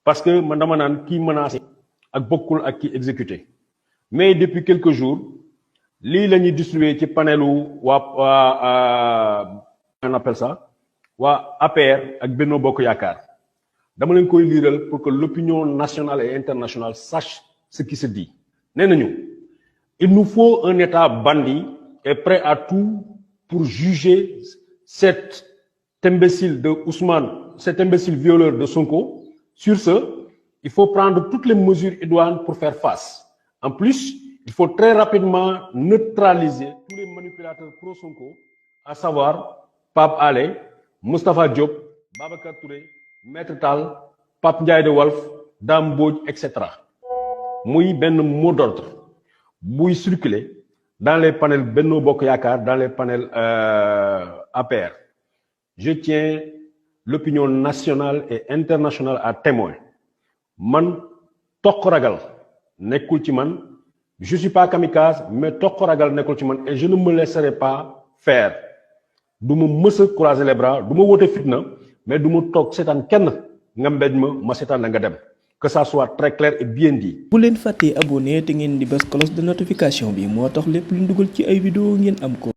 parce que man dama naan kii menacé ak bokkul ak kii exécuté mais depuis quelques jours lii la ñuy distribué ci panelu on appelle ça waa APR ak Benno Bokk Yaakaar dama leen koy liiral pour que l'opinion nationale et internationale sache ce qui se dit nee nañu il nous faut un État bandit et prêt à tout pour juger cet imbécile de Ousmane, cet imbécile violeur de Sonko. Sur ce, il faut prendre toutes les mesures idoines pour faire face. En plus, il faut très rapidement neutraliser tous les manipulateurs pro-Sonko, à savoir Pape Alé, Moustapha Diop, Babacar Touré, Maître Tal, Pape Ndiaye de Walf, Dame Mbodj, etc. Muy benn mot d'ordre buy circuler dans les panels Benno Bokk Yaakaar, dans les panels APR. Je tiens l'opinion nationale et internationale à témoin. Man toq ragal nekkul ci man, je suis pas kamikaze, mais toq ragal nekkul ci man et je ne me laisserai pas faire. Du ma mës a croiser les bras, du ma wote fitna, mais du ma toog seetaan kenn nga mbéj ma seetaan la nga dem. Que ça soit très clair et bien dit. bu leen fàttee abonné te ngeen di bës cloche de notification bi moo tax lépp lu dugal ci ay vidéo ngeen am ko.